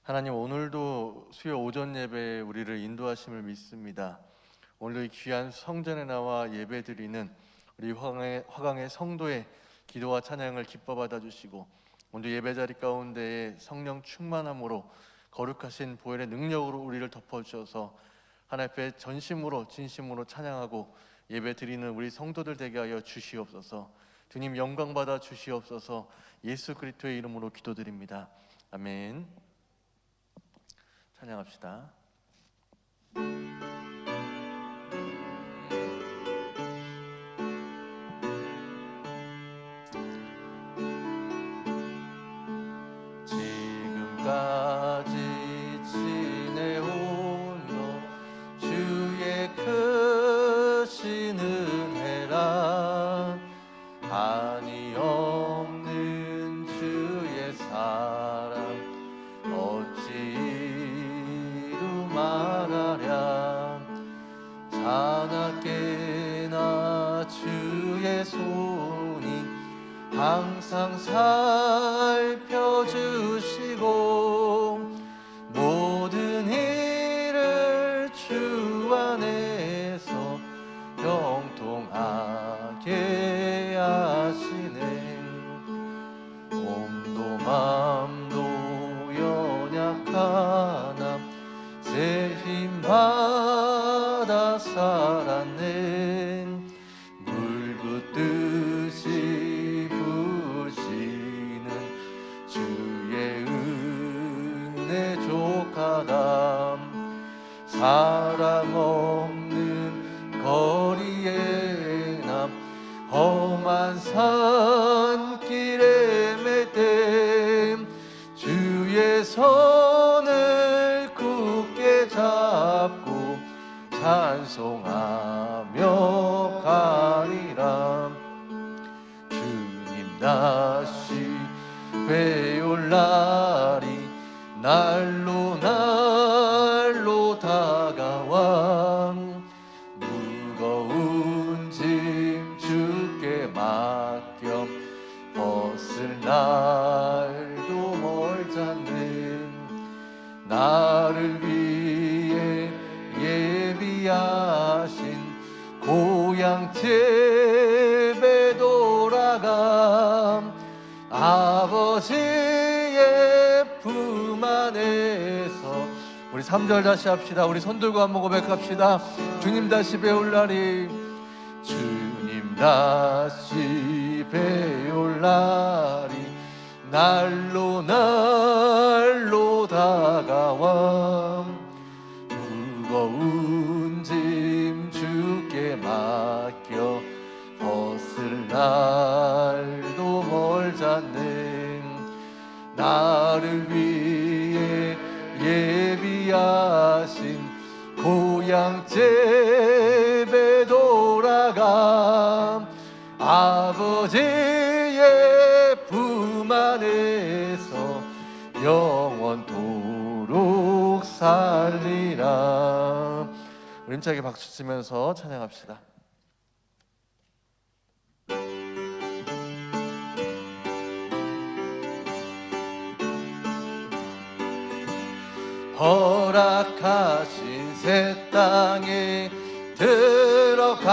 하나님, 오늘도 수요 오전 예배에 우리를 인도하심을 믿습니다. 오늘 이 귀한 성전에 나와 예배드리는 우리 화강의 성도의 기도와 찬양을 기뻐 받아주시고, 오늘 예배 자리 가운데에 성령 충만함으로 거룩하신 보혈의 능력으로 우리를 덮어주셔서 하나님 앞에 전심으로 진심으로 찬양하고 예배드리는 우리 성도들 되게 하여 주시옵소서. 주님 영광 받아 주시옵소서. 예수 그리스도의 이름으로 기도드립니다. 아멘. 찬양합시다. 지금까지 지내온 너 주의 크신 은혜라, 한이 없는 주의 사랑 어찌 말하랴. 자나깨나 주의 손이 항상 살펴주시고, 모든 일을 주 안에서 형통하게 하시네. 몸도 맘도 연약하나 새 힘 받아 살았네. 물 붓듯이 부시는 주의 은혜 족하다. 사랑 없는 거리에 남 험한 산길에 맺댐 주의 손을 굳게 잡고 찬송하며 가리라. 주님 다시 회올 날이 날로 날로 다가와. 무거운 짐 주께 맡겨 벗을 날도 멀잖네. 나를 위해 예비하신 고향 집에 돌아가. 아버지의 품 안에서 우리 3절 다시 합시다. 우리 손 들고 한번 고백합시다. 주님 다시 배울 날이, 주님 다시 배울 날이 날로 날로 다가와. 무거운 짐 주께 맡겨 벗을 날도 멀잖네. 나를 위해 예비하신 고향 집에 돌아가. 아버지의 품 안에서 영원토록 살리라. 우리 힘차게 박수 치면서 찬양합시다. 허락하신 새 땅에 들어가려면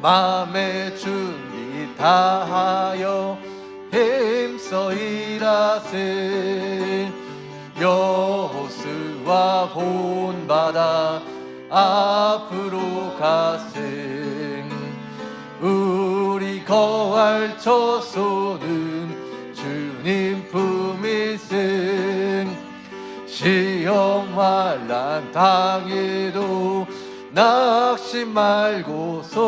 마음의 준비 다하여 힘써 일하세. 여호수아 본받아 앞으로 가세. 우리 거할 처소는 주님 품일세. 시험 환난 당해도 낙심 말고선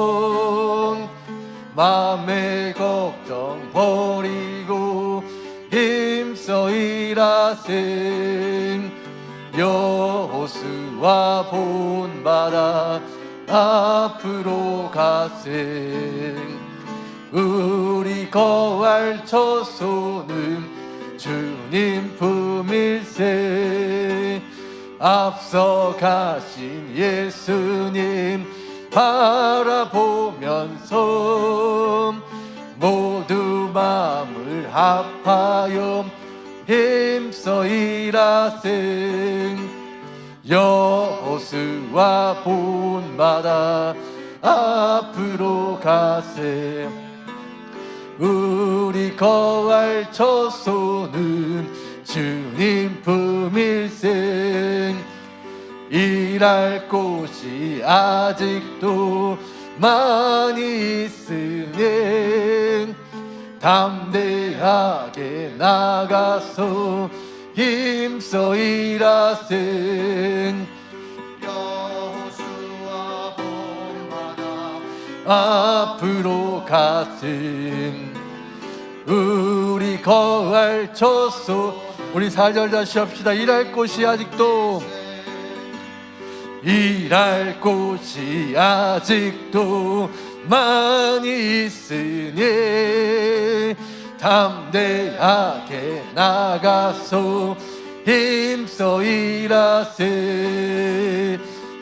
맘의 걱정 버리고 힘써 일하세. 여호수아 본받아 앞으로 가세. 우리 거할 처소는 주님 품일세. 앞서 가신 예수님 바라보면서 모두 마음을 합하여 힘써 일하생 여호수아 본받아 앞으로 가세 우리 거할 처소는 주님 품일생 일할 곳이 아직도 많이 있으니 담대하게 나가서 힘써 일하생 여호수아 본받아 앞으로 가생 우리 거할 처소 우리 4절 다시 합시다. 일할 곳이 아직도 일할 곳이 아직도 많이 있으니 담대하게 나가서 힘써 일하세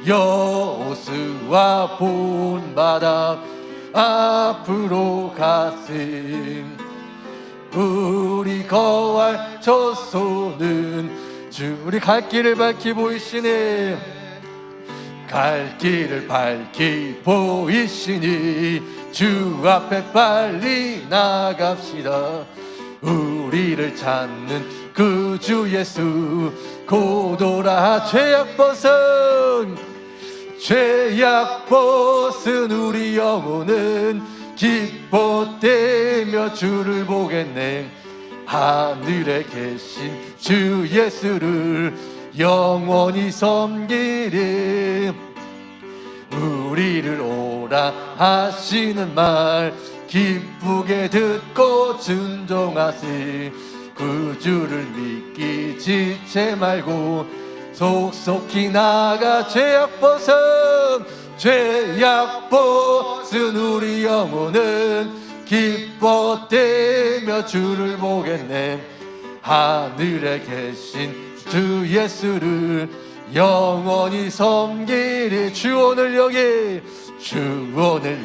여호수아 본받아 앞으로 가세 우리 거할 처소는 주 우리 갈 길을 밝히 보이시네 갈 길을 밝히 보이시니 주 앞에 빨리 나갑시다 우리를 찾는 그 주 예수 고도라 죄악 벗은 우리 영혼은 기뻐대며 주를 보겠네 하늘에 계신 주 예수를 영원히 섬기리 우리를 오라 하시는 말 기쁘게 듣고 순종하시 그 주를 믿기 지체 말고 속속히 나가 죄악 벗은 우리 영혼은 기뻐대며 주를 보겠네 하늘에 계신 주 예수를 영원히 섬기리 주 오늘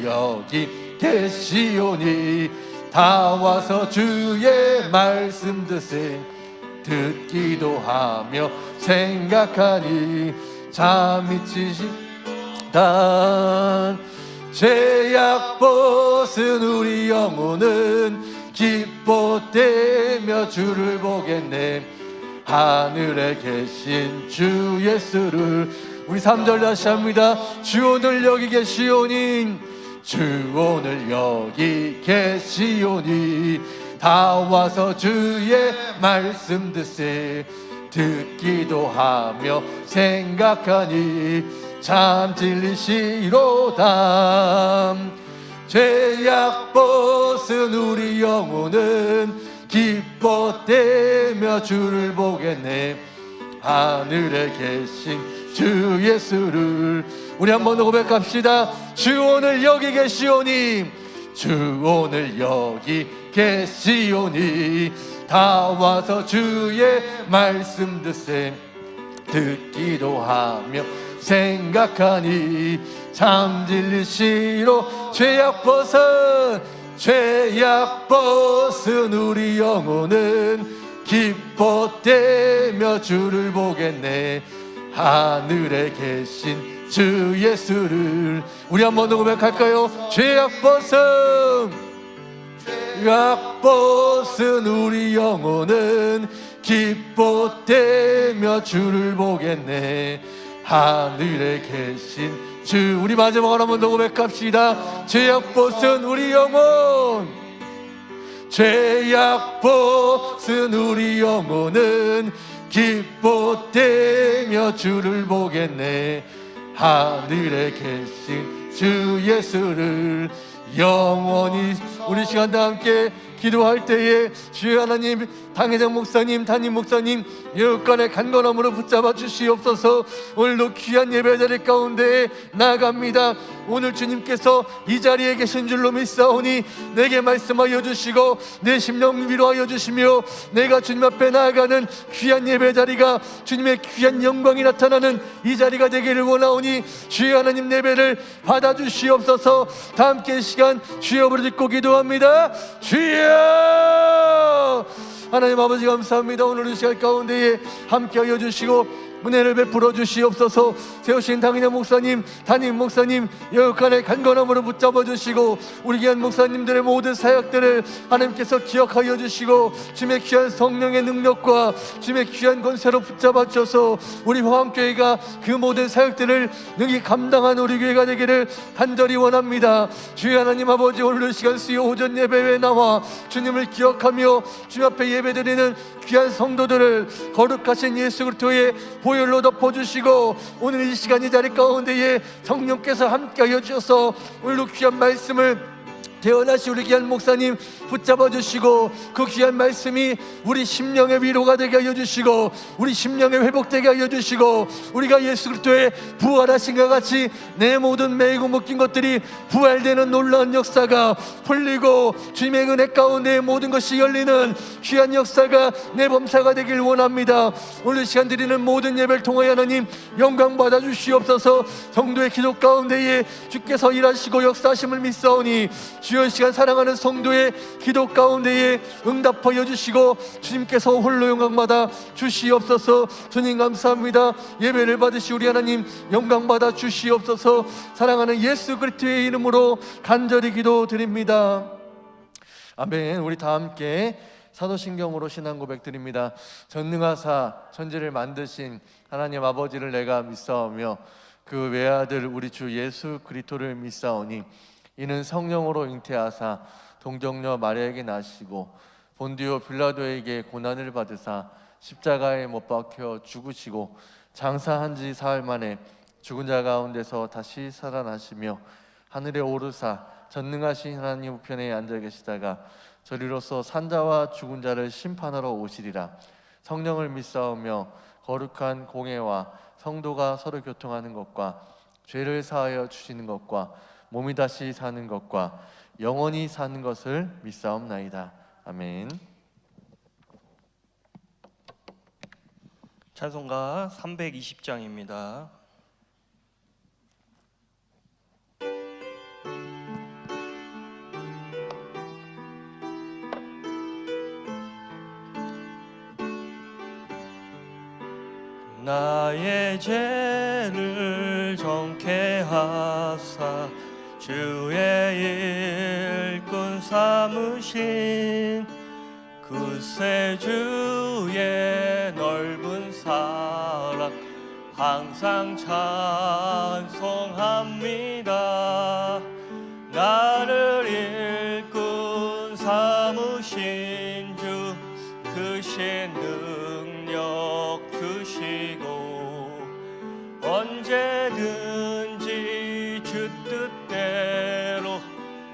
여기 계시오니 다 와서 주의 말씀 듣기도 하며 생각하니 잠이 치시다 죄악 벗은 우리 영혼은 기뻐대며 주를 보겠네 하늘에 계신 주 예수를 우리 3절 다시 합니다 주 오늘 여기 계시오니 주 오늘 여기 계시오니 다 와서 주의 말씀 듣기도 하며 생각하니 참 진리시로다 죄악 벗은 우리 영혼은 기뻐대며 주를 보겠네 하늘에 계신 주 예수를 우리 한 번 더 고백합시다 주 오늘 여기 계시오니 주 오늘 여기 계시오니 다 와서 주의 말씀 듣기도 하며 생각하니 참 진리시로 죄악 벗은 우리 영혼은 기뻐대며 주를 보겠네 하늘에 계신 주 예수를 우리 한 번 더 고백할까요? 죄악 벗은 우리 영혼은 기뻐대며 주를 보겠네 하늘에 계신 주 우리 마지막으로 한 번 더 고백합시다 죄악 벗은 우리 영혼 죄악 벗은 우리 영혼은 기뻐대며 주를 보겠네 하늘에 계신 주 예수를 영원히 우리 시간 다 함께 기도할 때에 주여 하나님 당회장 목사님 담임 목사님 여건의 간건함으로 붙잡아 주시옵소서 오늘도 귀한 예배 자리 가운데 나아갑니다 오늘 주님께서 이 자리에 계신 줄로 믿사오니 내게 말씀하여 주시고 내 심령 위로하여 주시며 내가 주님 앞에 나아가는 귀한 예배 자리가 주님의 귀한 영광이 나타나는 이 자리가 되기를 원하오니 주여 하나님 예배를 받아주시옵소서 다 함께 시간 주여 부르짖고 기도합니다 주여 하나님 아버지 감사합니다. 오늘 이 시간 가운데에 함께하여 주시고 은혜를 베풀어 주시옵소서. 세우신 당인의 목사님, 담임 목사님 여역간의 간건함으로 붙잡아 주시고 우리 귀한 목사님들의 모든 사역들을 하나님께서 기억하여 주시고 주님의 귀한 성령의 능력과 주님의 귀한 권세로 붙잡아 주셔서 우리 화암교회가 그 모든 사역들을 능히 감당한 우리 교회가 되기를 간절히 원합니다. 주여 하나님 아버지, 오늘 시간 수요 오전 예배에 나와 주님을 기억하며 주님 앞에 예배드리는 귀한 성도들을 거룩하신 예수 그리스도의 보혈로 덮어주시고 오늘 이 시간 이 자리 가운데에 성령께서 함께하여 주셔서 오늘도 귀한 말씀을 태어나시 우리 귀한 목사님 붙잡아 주시고 그 귀한 말씀이 우리 심령의 위로가 되게 하여 주시고 우리 심령의 회복되게 하여 주시고 우리가 예수 그리스도의 부활하신 것 같이 내 모든 매이고 묶인 것들이 부활되는 놀라운 역사가 풀리고 주님의 은혜 가운데 모든 것이 열리는 귀한 역사가 내 범사가 되길 원합니다. 오늘 시간 드리는 모든 예배를 통하여 하나님 영광 받아 주시옵소서. 성도의 기도 가운데에 주께서 일하시고 역사하심을 믿사오니 주여 시간 사랑하는 성도의 기도 가운데에 응답하여 주시고 주님께서 홀로 영광 받아 주시옵소서. 주님 감사합니다. 예배를 받으시 우리 하나님 영광 받아 주시옵소서. 사랑하는 예수 그리스도의 이름으로 간절히 기도드립니다. 아멘. 우리 다 함께 사도신경으로 신앙 고백 드립니다. 전능하사 천지를 만드신 하나님 아버지를 내가 믿사오며 그 외아들 우리 주 예수 그리스도를 믿사오니 이는 성령으로 잉태하사 동정녀 마리아에게 나시고 본디오 빌라도에게 고난을 받으사 십자가에 못 박혀 죽으시고 장사한 지 사흘 만에 죽은 자 가운데서 다시 살아나시며 하늘에 오르사 전능하신 하나님 우편에 앉아 계시다가 저리로서 산자와 죽은 자를 심판하러 오시리라. 성령을 믿사오며 거룩한 공회와 성도가 서로 교통하는 것과 죄를 사하여 주시는 것과 몸이 다시 사는 것과 영원히 사는 것을 믿사옵나이다. 아멘. 찬송가 320장입니다. 나의 죄를 정케 하사 주의 일꾼 삼으신 그새 주의 넓은 사랑 항상 찬송합니다. 나를 일꾼 삼으신 주 크신 능력 주시고 언제든지 주 뜻대로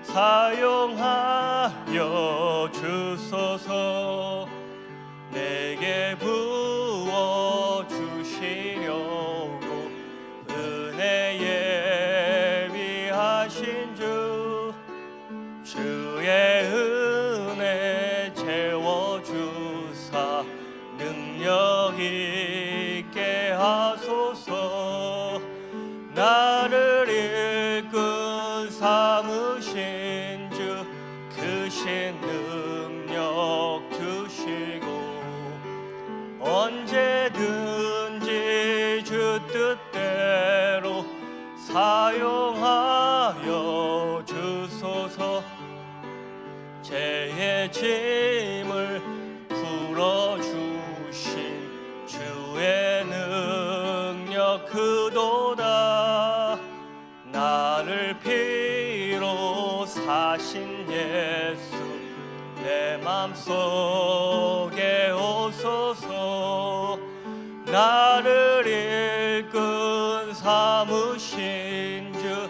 사용하여 주소서. 내게 부어 주시려고 은혜 예비하신 주 주의 은혜 채워주사 능력 있게 하소서. 나를 일꾼 삼으신 주 크신 능력 주시고 언제든지 주 뜻대로 사용하여 주소서. 죄의 짐을 풀어주신 주의 능력 크도다. 나를 피로 사신 예수 내 맘속에 오소서. 나를 일꾼 삼으신 주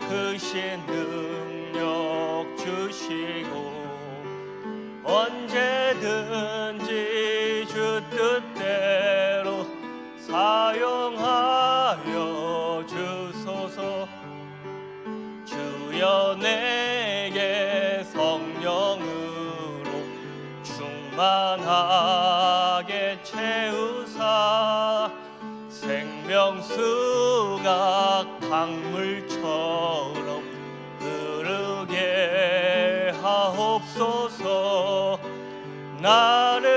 크신 능력 주시고 언제든지 주 뜻대로 사용하여 주소서. 주여 내게 성령으로 충만하게 채우사 생명수가 강물처럼 흐르게 하옵소서. 나를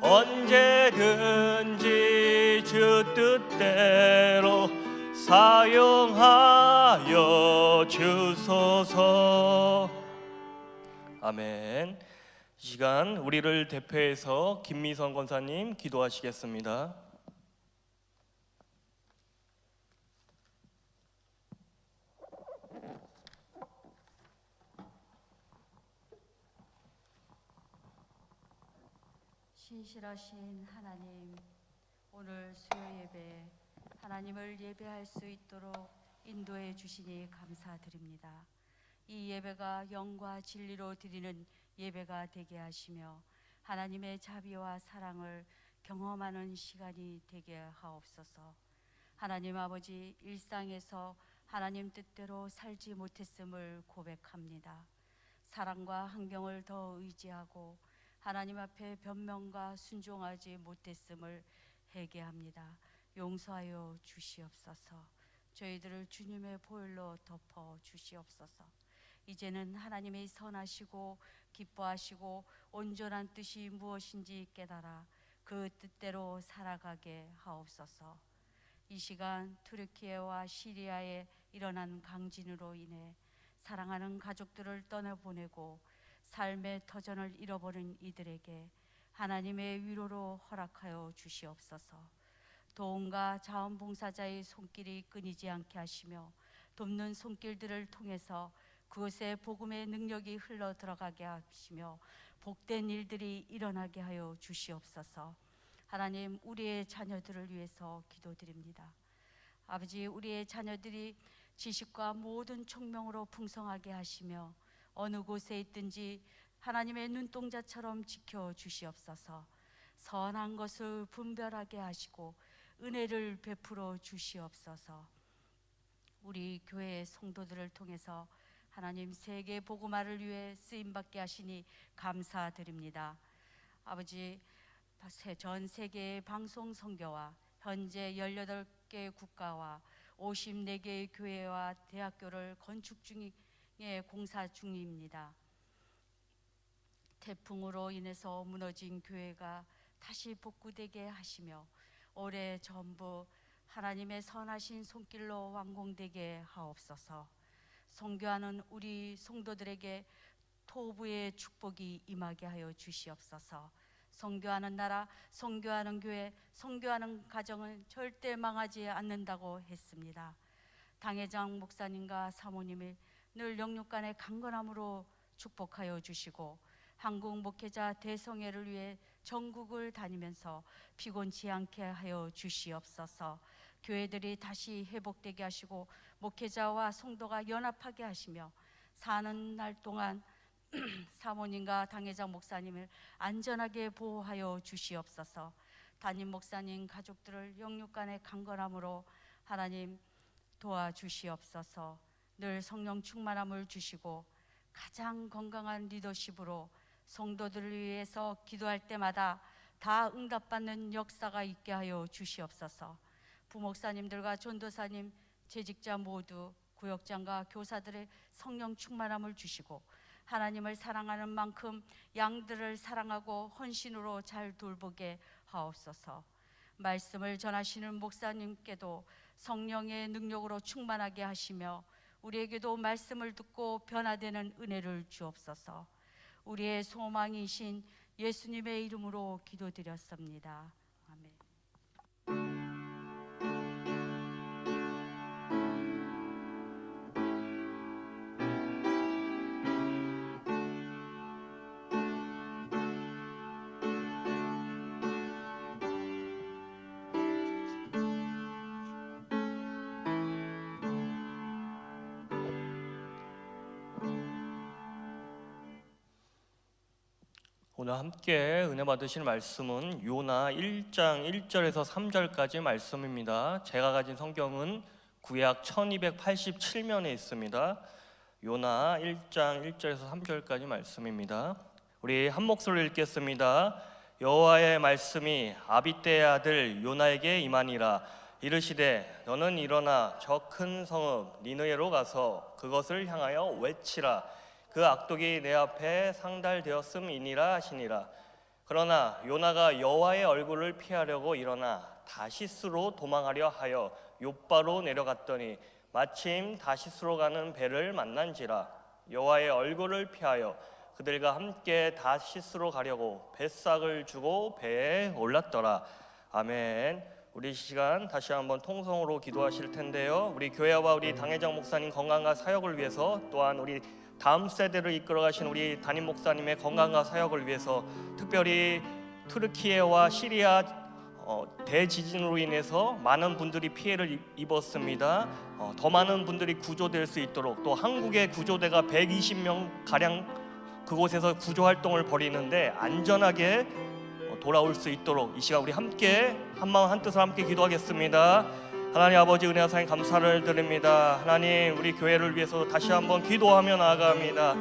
언제든지 주 뜻대로 사용하여 주소서. 아멘. 이 시간 우리를 대표해서 김미선 권사님 기도하시겠습니다. 신실하신 하나님, 오늘 수요 예배 하나님을 예배할 수 있도록 인도해 주시니 감사드립니다. 이 예배가 영과 진리로 드리는 예배가 되게 하시며 하나님의 자비와 사랑을 경험하는 시간이 되게 하옵소서. 하나님 아버지, 일상에서 하나님 뜻대로 살지 못했음을 고백합니다. 사랑과 환경을 더 의지하고 하나님 앞에 변명과 순종하지 못했음을 회개합니다. 용서하여 주시옵소서. 저희들을 주님의 보혈로 덮어 주시옵소서. 이제는 하나님의 선하시고 기뻐하시고 온전한 뜻이 무엇인지 깨달아 그 뜻대로 살아가게 하옵소서. 이 시간 투르키예와 시리아에 일어난 강진으로 인해 사랑하는 가족들을 떠나보내고 삶의 터전을 잃어버린 이들에게 하나님의 위로로 허락하여 주시옵소서. 도움과 자원봉사자의 손길이 끊이지 않게 하시며 돕는 손길들을 통해서 그곳에 복음의 능력이 흘러 들어가게 하시며 복된 일들이 일어나게 하여 주시옵소서. 하나님, 우리의 자녀들을 위해서 기도드립니다. 아버지, 우리의 자녀들이 지식과 모든 총명으로 풍성하게 하시며 어느 곳에 있든지 하나님의 눈동자처럼 지켜 주시옵소서. 선한 것을 분별하게 하시고 은혜를 베풀어 주시옵소서. 우리 교회의 성도들을 통해서 하나님 세계 복음화를 위해 쓰임받게 하시니 감사드립니다. 아버지, 전 세계의 방송 선교와 현재 18개 국가와 54개의 교회와 대학교를 건축 중에 공사 중입니다. 태풍으로 인해서 무너진 교회가 다시 복구되게 하시며 올해 전부 하나님의 선하신 손길로 완공되게 하옵소서. 선교하는 우리 성도들에게 토부의 축복이 임하게 하여 주시옵소서. 선교하는 나라, 선교하는 교회, 선교하는 가정은 절대 망하지 않는다고 했습니다. 당회장 목사님과 사모님이 늘 영육간의 강건함으로 축복하여 주시고 한국 목회자 대성회를 위해 전국을 다니면서 피곤치 않게 하여 주시옵소서. 교회들이 다시 회복되게 하시고 목회자와 성도가 연합하게 하시며 사는 날 동안 사모님과 당회장 목사님을 안전하게 보호하여 주시옵소서. 담임 목사님 가족들을 영육간의 강건함으로 하나님 도와주시옵소서. 늘 성령 충만함을 주시고 가장 건강한 리더십으로 성도들을 위해서 기도할 때마다 다 응답받는 역사가 있게 하여 주시옵소서. 부목사님들과 전도사님, 재직자 모두 구역장과 교사들의 성령 충만함을 주시고 하나님을 사랑하는 만큼 양들을 사랑하고 헌신으로 잘 돌보게 하옵소서. 말씀을 전하시는 목사님께도 성령의 능력으로 충만하게 하시며 우리에게도 말씀을 듣고 변화되는 은혜를 주옵소서. 우리의 소망이신 예수님의 이름으로 기도드렸습니다. 아멘. 오늘 함께 은혜 받으실 말씀은 요나 1장 1절에서 3절까지 말씀입니다. 제가 가진 성경은 구약 1287면에 있습니다. 요나 1장 1절에서 3절까지 말씀입니다. 우리 한 목소리로 읽겠습니다. 여호와의 말씀이 아비떼의 아들 요나에게 임하니라. 이르시되 너는 일어나 저 큰 성읍 니느웨로 가서 그것을 향하여 외치라. 그 악독이 내 앞에 상달되었음이니라 하시니라. 그러나 요나가 여호와의 얼굴을 피하려고 일어나 다시스로 도망하려 하여 욥바로 내려갔더니 마침 다시스로 가는 배를 만난지라. 여호와의 얼굴을 피하여 그들과 함께 다시스로 가려고 뱃삭을 주고 배에 올랐더라. 아멘. 우리 시간 다시 한번 통성으로 기도하실 텐데요. 우리 교회와 우리 당회장 목사님 건강과 사역을 위해서, 또한 우리 다음 세대를 이끌어가신 우리 담임 목사님의 건강과 사역을 위해서, 특별히 투르키예와 시리아 대지진으로 인해서 많은 분들이 피해를 입었습니다. 더 많은 분들이 구조될 수 있도록, 또 한국의 구조대가 120명 가량 그곳에서 구조 활동을 벌이는데 안전하게 돌아올 수 있도록 이 시간 우리 함께 한마음 한뜻으로 함께 기도하겠습니다. 하나님 아버지, 은혜와 사랑 감사를 드립니다. 하나님, 우리 교회를 위해서 다시 한번 기도하며 나아갑니다.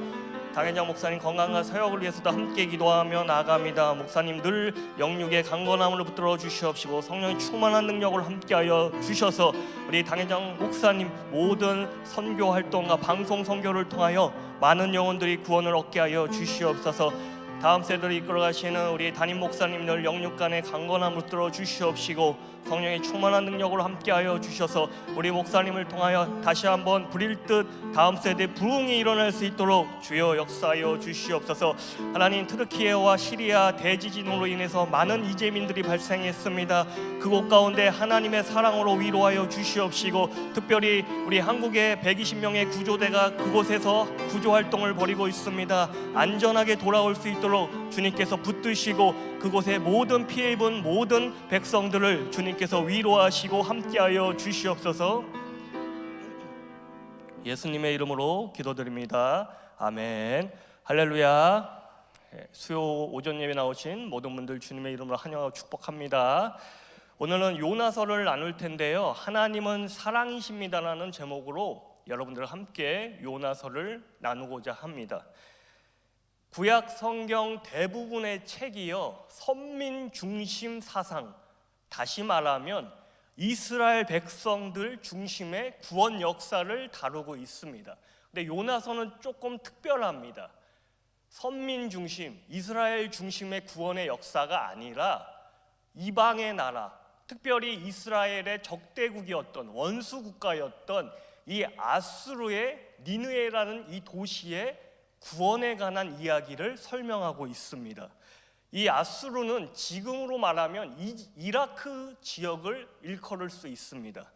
당회장 목사님 건강과 사역을 위해서도 함께 기도하며 나아갑니다. 목사님 늘 영육의 강건함을 붙들어 주시옵시고 성령의 충만한 능력을 함께하여 주셔서 우리 당회장 목사님 모든 선교 활동과 방송 선교를 통하여 많은 영혼들이 구원을 얻게 하여 주시옵소서. 다음 세대를 이끌어가시는 우리 담임 목사님들 영육간의 강건함을 붙들어 주시옵시고 성령의 충만한 능력으로 함께하여 주셔서 우리 목사님을 통하여 다시 한번 부릴 듯 다음 세대 부흥이 일어날 수 있도록 주여 역사하여 주시옵소서. 하나님, 트르키예와 시리아 대지진으로 인해서 많은 이재민들이 발생했습니다. 그곳 가운데 하나님의 사랑으로 위로하여 주시옵시고, 특별히 우리 한국의 120명의 구조대가 그곳에서 구조 활동을 벌이고 있습니다. 안전하게 돌아올 수 있도록 주님께서 붙드시고 그곳에 모든 피해 입은 모든 백성들을 주님께서 위로하시고 함께하여 주시옵소서. 예수님의 이름으로 기도드립니다. 아멘. 할렐루야. 수요 오전 예배 나오신 모든 분들 주님의 이름으로 환영하고 축복합니다. 오늘은 요나서를 나눌 텐데요. 하나님은 사랑이십니다라는 제목으로 여러분들 함께 요나서를 나누고자 합니다. 구약 성경 대부분의 책이요, 선민 중심 사상, 다시 말하면 이스라엘 백성들 중심의 구원 역사를 다루고 있습니다. 근데 요나서는 조금 특별합니다. 선민 중심, 이스라엘 중심의 구원의 역사가 아니라 이방의 나라, 특별히 이스라엘의 적대국이었던 원수 국가였던 이 아수르의 니느웨라는 이 도시의 구원에 관한 이야기를 설명하고 있습니다. 이 아수르는 지금으로 말하면 이라크 지역을 일컬을 수 있습니다.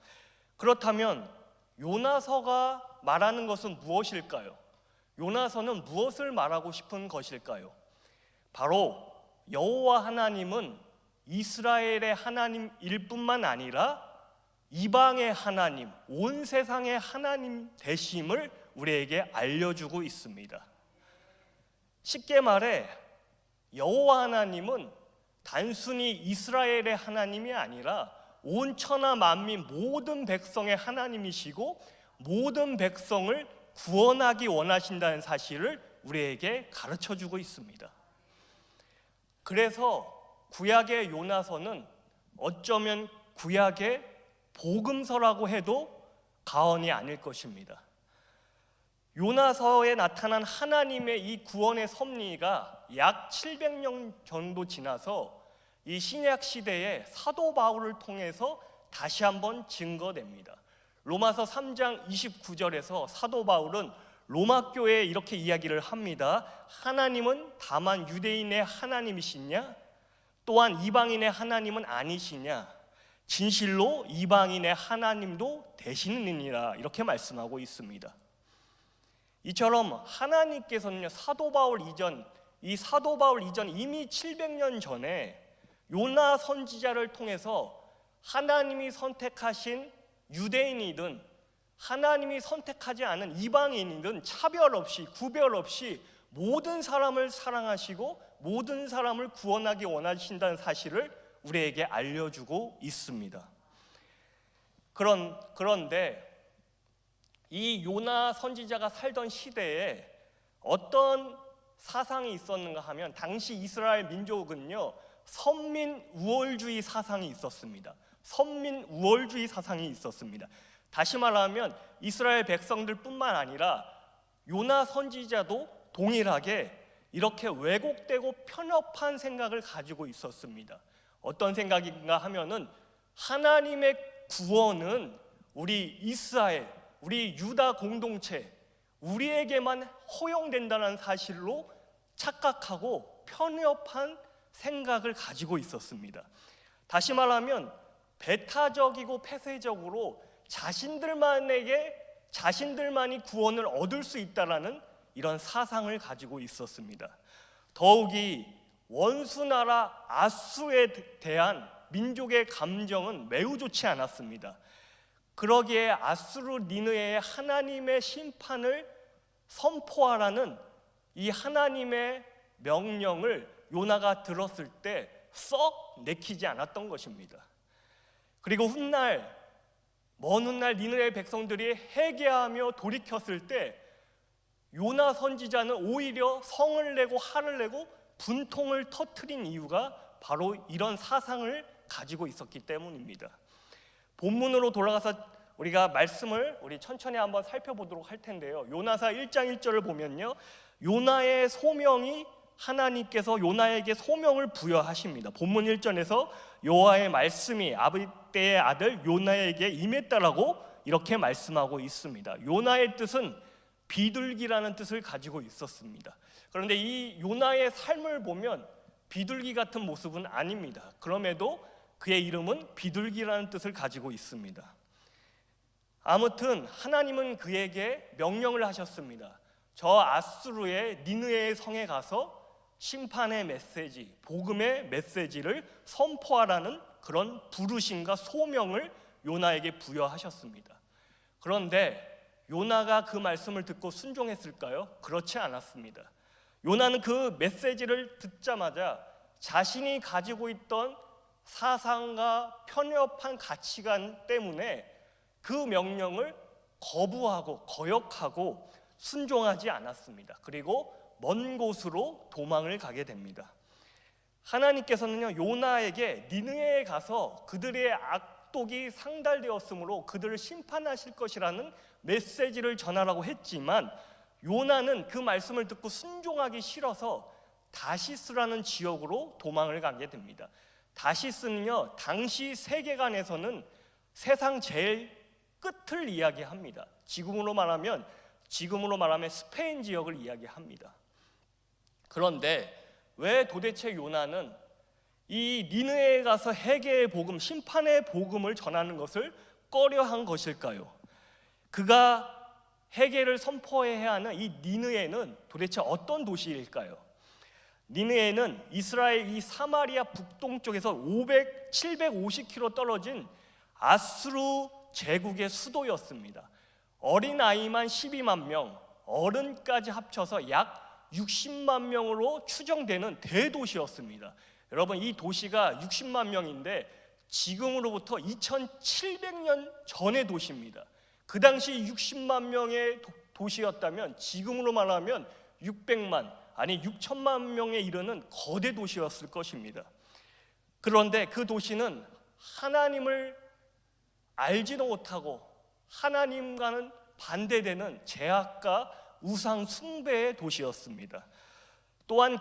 그렇다면 요나서가 말하는 것은 무엇일까요? 요나서는 무엇을 말하고 싶은 것일까요? 바로 여호와 하나님은 이스라엘의 하나님일 뿐만 아니라 이방의 하나님, 온 세상의 하나님 되심을 우리에게 알려주고 있습니다. 쉽게 말해 여호와 하나님은 단순히 이스라엘의 하나님이 아니라 온 천하 만민 모든 백성의 하나님이시고 모든 백성을 구원하기 원하신다는 사실을 우리에게 가르쳐주고 있습니다. 그래서 구약의 요나서는 어쩌면 구약의 복음서라고 해도 과언이 아닐 것입니다. 요나서에 나타난 하나님의 이 구원의 섭리가 약 700년 정도 지나서 이 신약 시대에 사도 바울을 통해서 다시 한번 증거됩니다. 로마서 3장 29절에서 사도 바울은 로마 교회에 이렇게 이야기를 합니다. 하나님은 다만 유대인의 하나님이시냐? 또한 이방인의 하나님은 아니시냐? 진실로 이방인의 하나님도 되시느니라, 이렇게 말씀하고 있습니다. 이처럼 하나님께서는요, 사도 바울 이전 이미 700년 전에 요나 선지자를 통해서 하나님이 선택하신 유대인이든 하나님이 선택하지 않은 이방인이든 차별 없이 구별 없이 모든 사람을 사랑하시고 모든 사람을 구원하기 원하신다는 사실을 우리에게 알려주고 있습니다. 그런데 이 요나 선지자가 살던 시대에 어떤 사상이 있었는가 하면 당시 이스라엘 민족은요, 선민 우월주의 사상이 있었습니다. 선민 우월주의 사상이 있었습니다. 다시 말하면 이스라엘 백성들뿐만 아니라 요나 선지자도 동일하게 이렇게 왜곡되고 편협한 생각을 가지고 있었습니다. 어떤 생각인가 하면은 하나님의 구원은 우리 이스라엘, 우리 유다 공동체, 우리에게만 허용된다는 사실로 착각하고 편협한 생각을 가지고 있었습니다. 다시 말하면 배타적이고 폐쇄적으로 자신들만이 구원을 얻을 수 있다라는 이런 사상을 가지고 있었습니다. 더욱이 원수나라 아수에 대한 민족의 감정은 매우 좋지 않았습니다. 그러기에 아수르 니느웨의 하나님의 심판을 선포하라는 이 하나님의 명령을 요나가 들었을 때 썩 내키지 않았던 것입니다. 그리고 먼 훗날 니느웨 백성들이 회개하며 돌이켰을 때 요나 선지자는 오히려 성을 내고 화를 내고 분통을 터뜨린 이유가 바로 이런 사상을 가지고 있었기 때문입니다. 본문으로 돌아가서 우리가 말씀을 천천히 한번 살펴보도록 할 텐데요. 요나서 1장 1절을 보면요, 요나의 소명이 하나님께서 요나에게 소명을 부여하십니다. 본문 1절에서 여호와의 말씀이 아비떼의 아들 요나에게 임했다라고 이렇게 말씀하고 있습니다. 요나의 뜻은 비둘기라는 뜻을 가지고 있었습니다. 그런데 이 요나의 삶을 보면 비둘기 같은 모습은 아닙니다. 그럼에도 그의 이름은 비둘기라는 뜻을 가지고 있습니다. 아무튼 하나님은 그에게 명령을 하셨습니다. 저 아수르의 니느웨의 성에 가서 심판의 메시지, 복음의 메시지를 선포하라는 그런 부르심과 소명을 요나에게 부여하셨습니다. 그런데 요나가 그 말씀을 듣고 순종했을까요? 그렇지 않았습니다. 요나는 그 메시지를 듣자마자 자신이 가지고 있던 사상과 편협한 가치관 때문에 그 명령을 거부하고 거역하고 순종하지 않았습니다. 그리고 먼 곳으로 도망을 가게 됩니다. 하나님께서는요, 요나에게 니느웨에 가서 그들의 악독이 상달되었으므로 그들을 심판하실 것이라는 메시지를 전하라고 했지만 요나는 그 말씀을 듣고 순종하기 싫어서 다시스라는 지역으로 도망을 가게 됩니다. 다시스는요, 당시 세계관에서는 세상 제일 끝을 이야기합니다. 지금으로 말하면 스페인 지역을 이야기합니다. 그런데 왜 도대체 요나는 이 니느웨에 가서 회개의 복음, 심판의 복음을 전하는 것을 꺼려한 것일까요? 그가 회개를 선포해야 하는 이 니느웨는 도대체 어떤 도시일까요? 니느웨는 이스라엘 이 사마리아 북동쪽에서 750km 떨어진 아수르 제국의 수도였습니다. 어린아이만 12만 명, 어른까지 합쳐서 약 60만 명으로 추정되는 대도시였습니다. 여러분, 이 도시가 60만 명인데 지금으로부터 2700년 전의 도시입니다. 그 당시 60만 명의 도시였다면 지금으로 말하면 6천만 명에 이르는 거대 도시였을 것입니다. 그런데 그 도시는 하나님을 알지도 못하고 하나님과는 반대되는 제약과 우상 숭배의 도시였습니다. 또한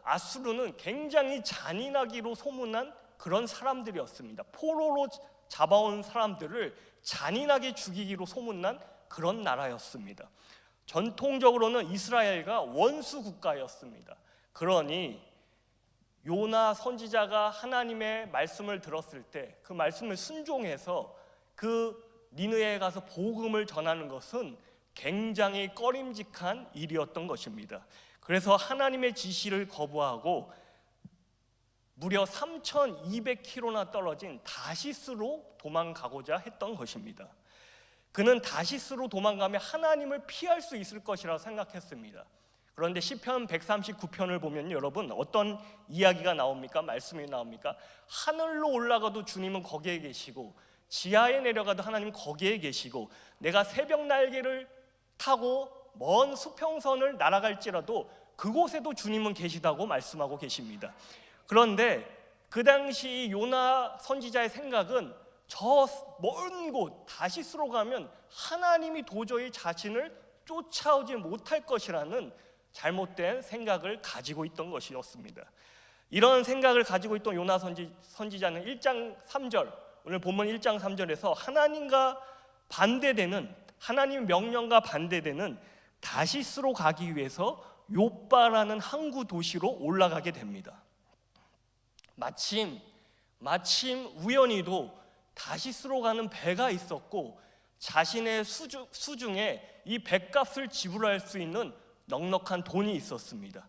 아수르는 굉장히 잔인하기로 소문난 그런 사람들이었습니다. 포로로 잡아온 사람들을 잔인하게 죽이기로 소문난 그런 나라였습니다. 전통적으로는 이스라엘과 원수 국가였습니다. 그러니 요나 선지자가 하나님의 말씀을 들었을 때 그 말씀을 순종해서 그 니느웨에 가서 복음을 전하는 것은 굉장히 꺼림직한 일이었던 것입니다. 그래서 하나님의 지시를 거부하고 무려 3200km나 떨어진 다시스로 도망가고자 했던 것입니다. 그는 다시스로 도망가면 하나님을 피할 수 있을 것이라고 생각했습니다. 그런데 시편 139편을 보면 여러분 어떤 이야기가 나옵니까? 말씀이 나옵니까? 하늘로 올라가도 주님은 거기에 계시고 지하에 내려가도 하나님 거기에 계시고 내가 새벽 날개를 타고 먼 수평선을 날아갈지라도 그곳에도 주님은 계시다고 말씀하고 계십니다. 그런데 그 당시 요나 선지자의 생각은 저 먼 곳 다시스로 가면 하나님이 도저히 자신을 쫓아오지 못할 것이라는 잘못된 생각을 가지고 있던 것이었습니다. 이런 생각을 가지고 있던 요나 선지자는 1장 3절, 오늘 본문 1장 3절에서 하나님과 반대되는, 하나님 명령과 반대되는 다시스로 가기 위해서 요빠라는 항구 도시로 올라가게 됩니다. 마침 우연히도 다시스로 가는 배가 있었고 자신의 수중에 이 배값을 지불할 수 있는 넉넉한 돈이 있었습니다.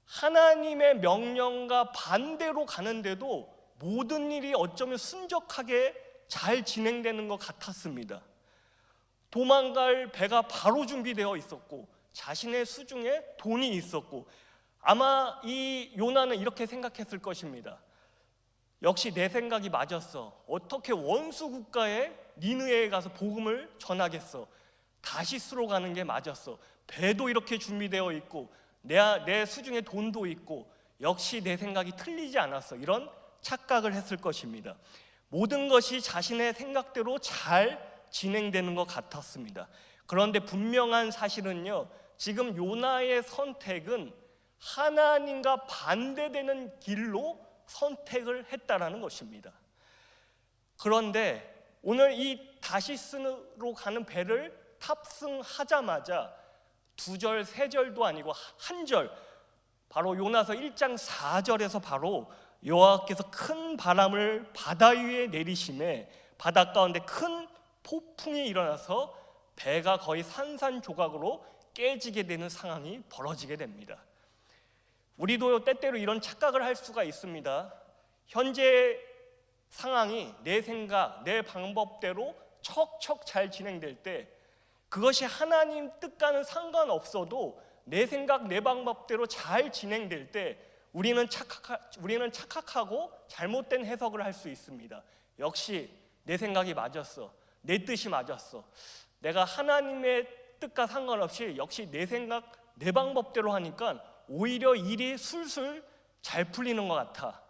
하나님의 명령과 반대로 가는데도 모든 일이 어쩌면 순적하게 잘 진행되는 것 같았습니다. 도망갈 배가 바로 준비되어 있었고 자신의 수중에 돈이 있었고 아마 이 요나는 이렇게 생각했을 것입니다. 역시 내 생각이 맞았어. 어떻게 원수 국가에 니느웨에 가서 복음을 전하겠어. 다시스로 가는 게 맞았어. 배도 이렇게 준비되어 있고 내 수중에 돈도 있고 역시 내 생각이 틀리지 않았어. 이런 착각을 했을 것입니다. 모든 것이 자신의 생각대로 잘 진행되는 것 같았습니다. 그런데 분명한 사실은요, 지금 요나의 선택은 하나님과 반대되는 길로 선택을 했다라는 것입니다. 그런데 오늘 이 다시스로 가는 배를 탑승하자마자 2절, 3절도 아니고 한 절, 바로 요나서 1장 4절에서 바로 여호와께서 큰 바람을 바다 위에 내리심에 바다 가운데 큰 폭풍이 일어나서 배가 거의 산산조각으로 깨지게 되는 상황이 벌어지게 됩니다. 우리도 때때로 이런 착각을 할 수가 있습니다. 현재 상황이 내 생각, 내 방법대로 척척 잘 진행될 때 그것이 하나님 뜻과는 상관없어도 내 생각, 내 방법대로 잘 진행될 때 우리는 착각하고 잘못된 해석을 할 수 있습니다. 역시 내 생각이 맞았어. 내 뜻이 맞았어. 내가 하나님의 뜻과 상관없이 역시 내 생각, 내 방법대로 하니까 오히려 일이 술술 잘 풀리는 것 같아.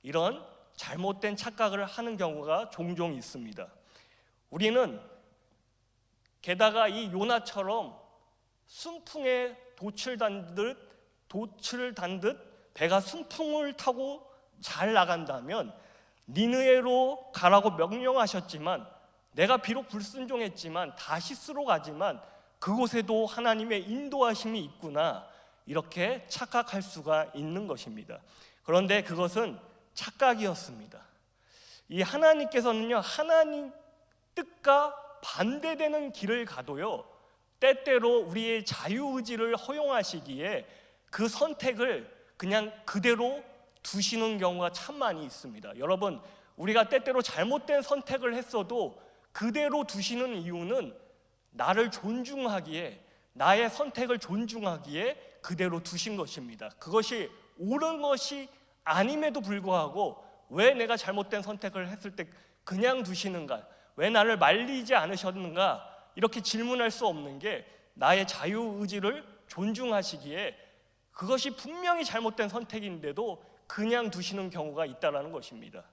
이런 잘못된 착각을 하는 경우가 종종 있습니다. 우리는 게다가 이 요나처럼 순풍에 돛을 단 듯 배가 순풍을 타고 잘 나간다면 니느웨로 가라고 명령하셨지만 내가 비록 불순종했지만 다시스로 가지만 그곳에도 하나님의 인도하심이 있구나, 이렇게 착각할 수가 있는 것입니다. 그런데 그것은 착각이었습니다. 이 하나님께서는요, 하나님 뜻과 반대되는 길을 가도요, 때때로 우리의 자유의지를 허용하시기에 그 선택을 그냥 그대로 두시는 경우가 참 많이 있습니다. 여러분, 우리가 때때로 잘못된 선택을 했어도 그대로 두시는 이유는 나를 존중하기에, 나의 선택을 존중하기에 그대로 두신 것입니다. 그것이 옳은 것이 아님에도 불구하고 왜 내가 잘못된 선택을 했을 때 그냥 두시는가, 왜 나를 말리지 않으셨는가, 이렇게 질문할 수 없는 게 나의 자유의지를 존중하시기에 그것이 분명히 잘못된 선택인데도 그냥 두시는 경우가 있다는 것입니다.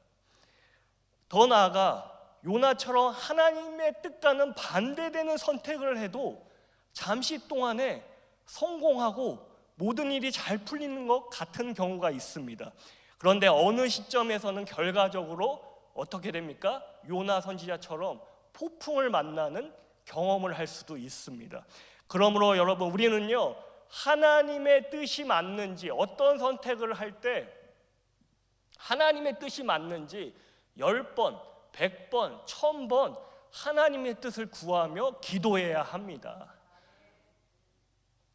더 나아가 요나처럼 하나님의 뜻과는 반대되는 선택을 해도 잠시 동안에 성공하고 모든 일이 잘 풀리는 것 같은 경우가 있습니다. 그런데 어느 시점에서는 결과적으로 어떻게 됩니까? 요나 선지자처럼 폭풍을 만나는 경험을 할 수도 있습니다. 그러므로 여러분, 우리는요, 하나님의 뜻이 맞는지, 어떤 선택을 할 때 하나님의 뜻이 맞는지 10번, 100번, 1000번 하나님의 뜻을 구하며 기도해야 합니다.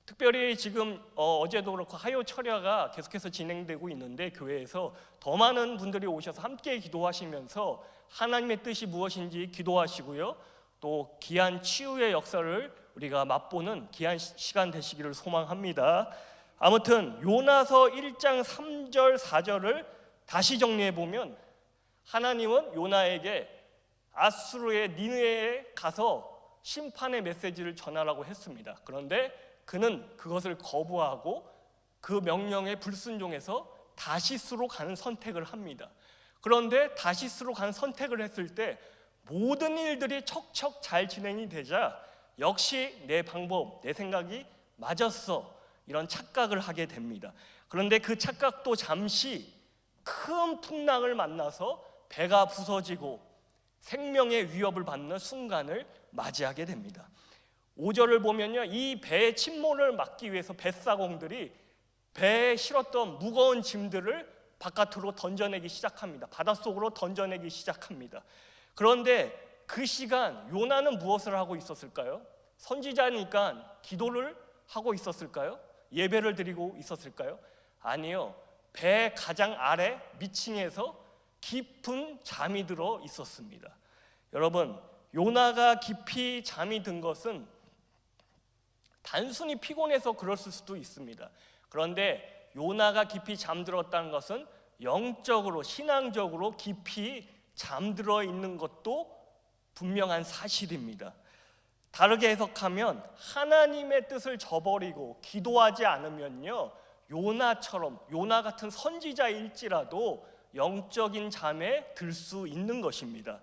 특별히 지금 어제도 그렇고 하요 철야가 계속해서 진행되고 있는데 교회에서 더 많은 분들이 오셔서 함께 기도하시면서 하나님의 뜻이 무엇인지 기도하시고요, 또 귀한 치유의 역사를 우리가 맛보는 귀한 시간 되시기를 소망합니다. 아무튼 요나서 1장 3절 4절을 다시 정리해 보면 하나님은 요나에게 아수르의 니느웨에 가서 심판의 메시지를 전하라고 했습니다. 그런데 그는 그것을 거부하고 그 명령에 불순종해서 다시스로 가는 선택을 합니다. 그런데 다시스로 가는 선택을 했을 때 모든 일들이 척척 잘 진행이 되자 역시 내 방법, 내 생각이 맞았어, 이런 착각을 하게 됩니다. 그런데 그 착각도 잠시 큰 풍랑을 만나서 배가 부서지고 생명의 위협을 받는 순간을 맞이하게 됩니다. 5절을 보면요, 이 배의 침몰을 막기 위해서 뱃사공들이 배에 실었던 무거운 짐들을 바깥으로 던져내기 시작합니다. 바닷속으로 던져내기 시작합니다. 그런데 그 시간 요나는 무엇을 하고 있었을까요? 선지자니까 기도를 하고 있었을까요? 예배를 드리고 있었을까요? 아니요. 배 가장 아래 미층에서 깊은 잠이 들어 있었습니다. 여러분, 요나가 깊이 잠이 든 것은 단순히 피곤해서 그랬을 수도 있습니다. 그런데 요나가 깊이 잠들었다는 것은 영적으로, 신앙적으로 깊이 잠들어 있는 것도 분명한 사실입니다. 다르게 해석하면 하나님의 뜻을 저버리고 기도하지 않으면요, 요나 같은 선지자일지라도 영적인 잠에 들 수 있는 것입니다.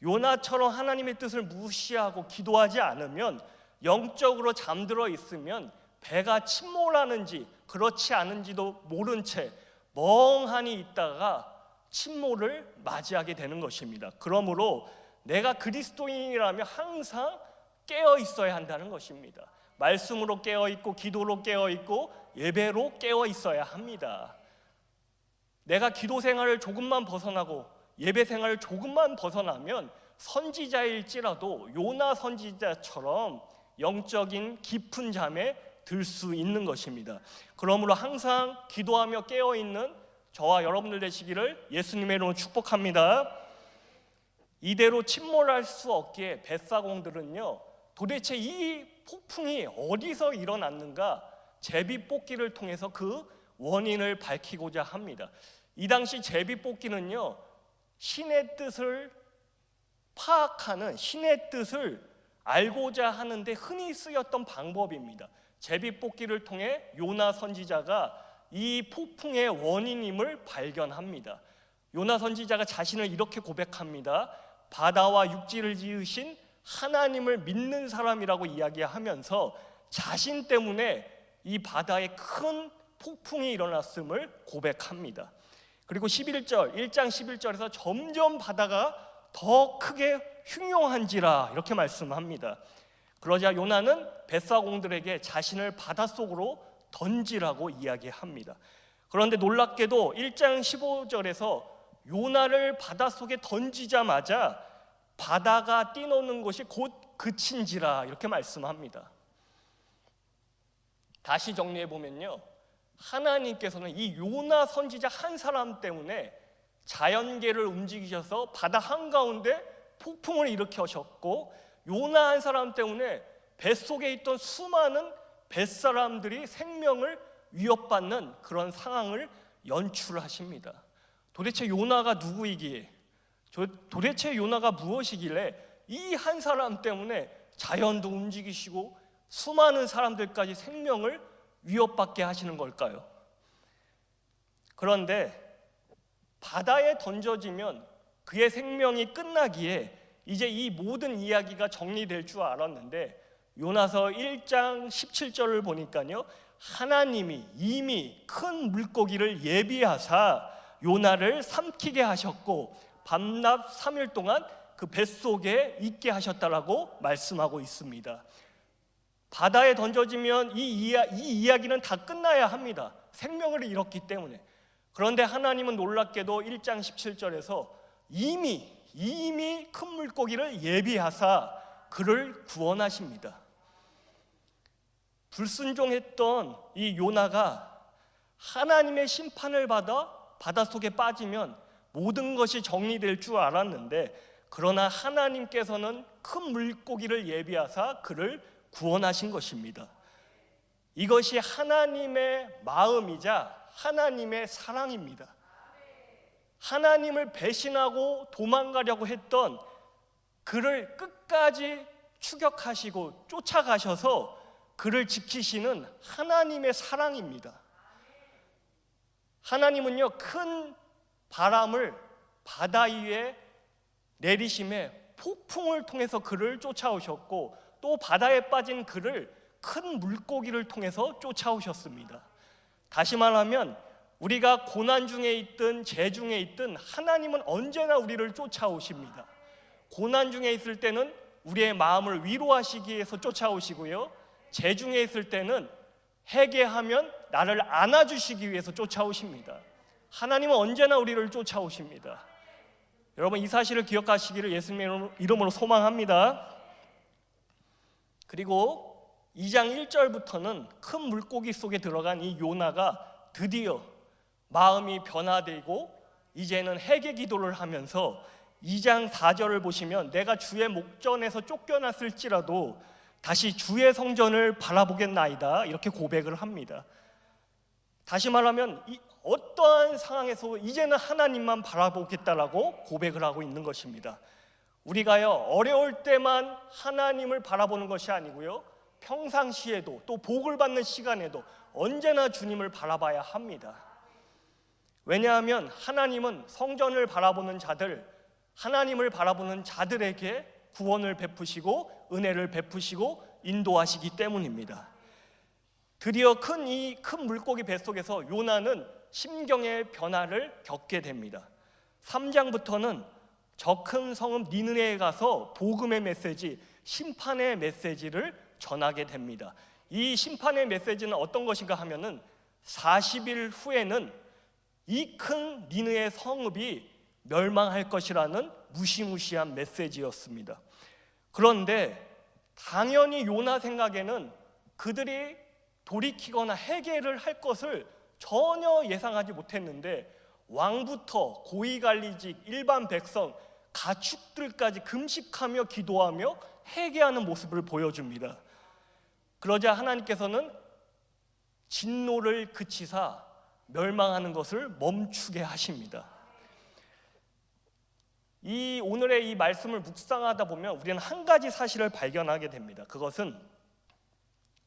요나처럼 하나님의 뜻을 무시하고 기도하지 않으면, 영적으로 잠들어 있으면 배가 침몰하는지 그렇지 않은지도 모른 채 멍하니 있다가 침몰을 맞이하게 되는 것입니다. 그러므로 내가 그리스도인이라면 항상 깨어 있어야 한다는 것입니다. 말씀으로 깨어 있고, 기도로 깨어 있고, 예배로 깨어 있어야 합니다. 내가 기도 생활을 조금만 벗어나고 예배 생활을 조금만 벗어나면 선지자일지라도 요나 선지자처럼 영적인 깊은 잠에 들 수 있는 것입니다. 그러므로 항상 기도하며 깨어 있는 저와 여러분들 되시기를 예수님의 이름으로 축복합니다. 이대로 침몰할 수 없기에 뱃사공들은요, 도대체 이 폭풍이 어디서 일어났는가 제비뽑기를 통해서 그 원인을 밝히고자 합니다. 이 당시 제비뽑기는요, 신의 뜻을 파악하는, 신의 뜻을 알고자 하는데 흔히 쓰였던 방법입니다. 제비뽑기를 통해 요나 선지자가 이 폭풍의 원인임을 발견합니다. 요나 선지자가 자신을 이렇게 고백합니다. 바다와 육지를 지으신 하나님을 믿는 사람이라고 이야기하면서 자신 때문에 이 바다에 큰 폭풍이 일어났음을 고백합니다. 그리고 1장 11절에서 점점 바다가 더 크게 흉용한지라 이렇게 말씀합니다. 그러자 요나는 뱃사공들에게 자신을 바닷속으로 던지라고 이야기합니다. 그런데 놀랍게도 1장 15절에서 요나를 바닷속에 던지자마자 바다가 뛰노는 것이 곧 그친지라 이렇게 말씀합니다. 다시 정리해 보면요, 하나님께서는 이 요나 선지자 한 사람 때문에 자연계를 움직이셔서 바다 한가운데 폭풍을 일으키셨고, 요나 한 사람 때문에 뱃속에 있던 수많은 뱃사람들이 생명을 위협받는 그런 상황을 연출하십니다. 도대체 요나가 누구이기에, 도대체 요나가 무엇이길래 이 한 사람 때문에 자연도 움직이시고 수많은 사람들까지 생명을 위협받게 하시는 걸까요? 그런데 바다에 던져지면 그의 생명이 끝나기에 이제 이 모든 이야기가 정리될 줄 알았는데, 요나서 1장 17절을 보니까요, 하나님이 이미 큰 물고기를 예비하사 요나를 삼키게 하셨고 밤낮 3일 동안 그 뱃속에 있게 하셨다라고 말씀하고 있습니다. 바다에 던져지면 이 이야기는 다 끝나야 합니다. 생명을 잃었기 때문에. 그런데 하나님은 놀랍게도 1장 17절에서 이미 큰 물고기를 예비하사 그를 구원하십니다. 불순종했던 이 요나가 하나님의 심판을 받아 바닷속에 빠지면 모든 것이 정리될 줄 알았는데, 그러나 하나님께서는 큰 물고기를 예비하사 그를 구원하신 것입니다. 이것이 하나님의 마음이자 하나님의 사랑입니다. 하나님을 배신하고 도망가려고 했던 그를 끝까지 추격하시고 쫓아가셔서 그를 지키시는 하나님의 사랑입니다. 하나님은요, 큰 바람을 바다 위에 내리심에 폭풍을 통해서 그를 쫓아오셨고, 또 바다에 빠진 그를 큰 물고기를 통해서 쫓아오셨습니다. 다시 말하면 우리가 고난 중에 있든 재 중에 있든 하나님은 언제나 우리를 쫓아오십니다. 고난 중에 있을 때는 우리의 마음을 위로하시기 위해서 쫓아오시고요, 재 중에 있을 때는 회개하면 나를 안아주시기 위해서 쫓아오십니다. 하나님은 언제나 우리를 쫓아오십니다. 여러분, 이 사실을 기억하시기를 예수님의 이름으로 소망합니다. 그리고 2장 1절부터는 큰 물고기 속에 들어간 이 요나가 드디어 마음이 변화되고 이제는 회개 기도를 하면서 2장 4절을 보시면 내가 주의 목전에서 쫓겨났을지라도 다시 주의 성전을 바라보겠나이다, 이렇게 고백을 합니다. 다시 말하면 어떠한 상황에서 이제는 하나님만 바라보겠다라고 고백을 하고 있는 것입니다. 우리가요, 어려울 때만 하나님을 바라보는 것이 아니고요, 평상시에도 또 복을 받는 시간에도 언제나 주님을 바라봐야 합니다. 왜냐하면 하나님은 성전을 바라보는 자들, 하나님을 바라보는 자들에게 구원을 베푸시고 은혜를 베푸시고 인도하시기 때문입니다. 드디어 이 큰 물고기 뱃속에서 요나는 심경의 변화를 겪게 됩니다. 3장부터는 저 큰 성읍 니느웨에 가서 복음의 메시지, 심판의 메시지를 전하게 됩니다. 이 심판의 메시지는 어떤 것인가 하면은 40일 후에는 이 큰 니느웨 성읍이 멸망할 것이라는 무시무시한 메시지였습니다. 그런데 당연히 요나 생각에는 그들이 돌이키거나 회개를 할 것을 전혀 예상하지 못했는데 왕부터 고위관리직, 일반 백성, 가축들까지 금식하며 기도하며 회개하는 모습을 보여줍니다. 그러자 하나님께서는 진노를 그치사 멸망하는 것을 멈추게 하십니다. 오늘의 이 말씀을 묵상하다 보면 우리는 한 가지 사실을 발견하게 됩니다. 그것은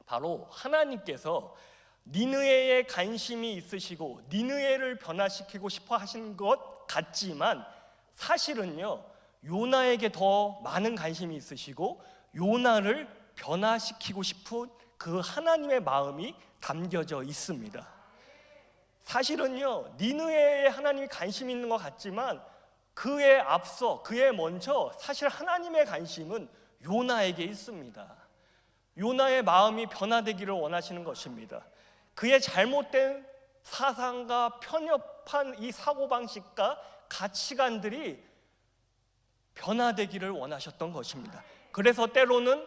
바로 하나님께서 니느웨에 관심이 있으시고 니느웨를 변화시키고 싶어 하시는 것 같지만 사실은요, 요나에게 더 많은 관심이 있으시고 요나를 변화시키고 싶은 그 하나님의 마음이 담겨져 있습니다. 사실은요, 니느웨에 하나님이 관심이 있는 것 같지만 그에 앞서, 그에 먼저 사실 하나님의 관심은 요나에게 있습니다. 요나의 마음이 변화되기를 원하시는 것입니다. 그의 잘못된 사상과 편협한 이 사고방식과 가치관들이 변화되기를 원하셨던 것입니다. 그래서 때로는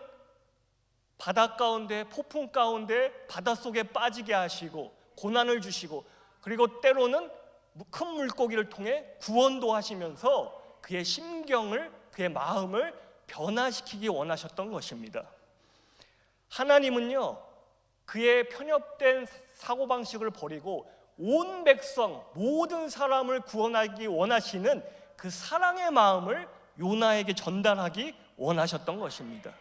바다 가운데, 폭풍 가운데 바닷속에 빠지게 하시고 고난을 주시고, 그리고 때로는 큰 물고기를 통해 구원도 하시면서 그의 심경을, 그의 마음을 변화시키기 원하셨던 것입니다. 하나님은요, 그의 편협된 사고방식을 버리고 온 백성, 모든 사람을 구원하기 원하시는 그 사랑의 마음을 요나에게 전달하기 원하셨던 것입니다.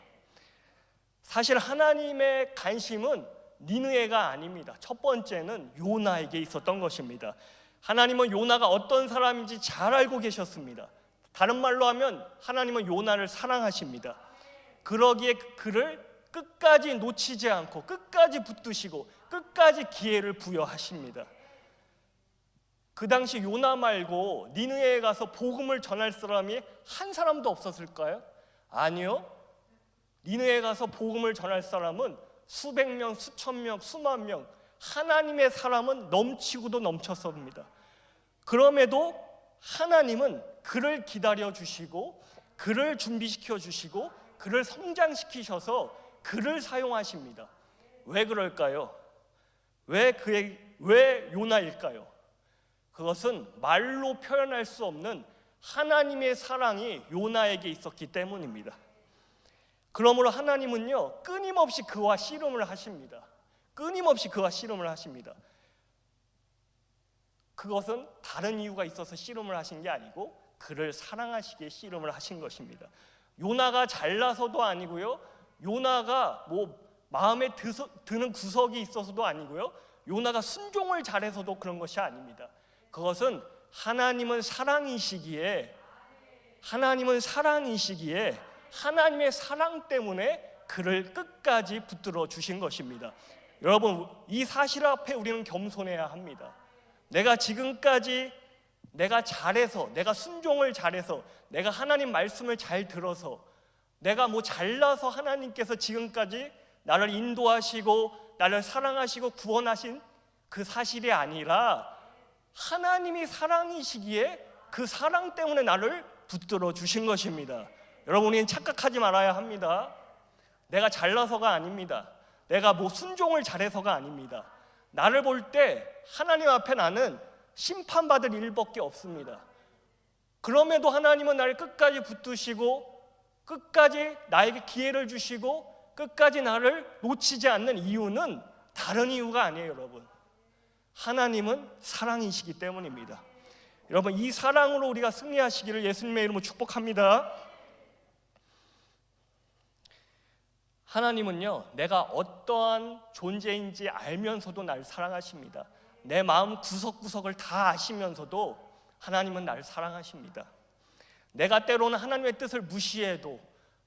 사실 하나님의 관심은 니느웨가 아닙니다. 첫 번째는 요나에게 있었던 것입니다. 하나님은 요나가 어떤 사람인지 잘 알고 계셨습니다. 다른 말로 하면 하나님은 요나를 사랑하십니다. 그러기에 그를 끝까지 놓치지 않고 끝까지 붙드시고 끝까지 기회를 부여하십니다. 그 당시 요나 말고 니느웨에 가서 복음을 전할 사람이 한 사람도 없었을까요? 아니요. 니느웨에 가서 복음을 전할 사람은 수백 명, 수천 명, 수만 명, 하나님의 사람은 넘치고도 넘쳤습니다. 그럼에도 하나님은 그를 기다려 주시고 그를 준비시켜 주시고 그를 성장시키셔서 그를 사용하십니다. 왜 그럴까요? 왜 요나일까요? 그것은 말로 표현할 수 없는 하나님의 사랑이 요나에게 있었기 때문입니다. 그러므로 하나님은요, 끊임없이 그와 씨름을 하십니다. 끊임없이 그와 씨름을 하십니다. 그것은 다른 이유가 있어서 씨름을 하신 게 아니고 그를 사랑하시기에 씨름을 하신 것입니다. 요나가 잘나서도 아니고요, 요나가 마음에 드는 구석이 있어서도 아니고요, 요나가 순종을 잘해서도 그런 것이 아닙니다. 그것은 하나님은 사랑이시기에 하나님의 사랑 때문에 그를 끝까지 붙들어 주신 것입니다. 여러분, 이 사실 앞에 우리는 겸손해야 합니다. 내가 지금까지 내가 잘해서, 내가 순종을 잘해서, 내가 하나님 말씀을 잘 들어서, 내가 뭐 잘나서 하나님께서 지금까지 나를 인도하시고 나를 사랑하시고 구원하신 그 사실이 아니라 하나님이 사랑이시기에 그 사랑 때문에 나를 붙들어 주신 것입니다. 여러분이 착각하지 말아야 합니다. 내가 잘나서가 아닙니다. 내가 뭐 순종을 잘해서가 아닙니다. 나를 볼 때 하나님 앞에 나는 심판받을 일밖에 없습니다. 그럼에도 하나님은 나를 끝까지 붙드시고 끝까지 나에게 기회를 주시고 끝까지 나를 놓치지 않는 이유는 다른 이유가 아니에요, 여러분. 하나님은 사랑이시기 때문입니다. 여러분, 이 사랑으로 우리가 승리하시기를 예수님의 이름으로 축복합니다. 하나님은요, 내가 어떠한 존재인지 알면서도 나를 사랑하십니다. 내 마음 구석구석을 다 아시면서도 하나님은 나를 사랑하십니다. 내가 때로는 하나님의 뜻을 무시해도,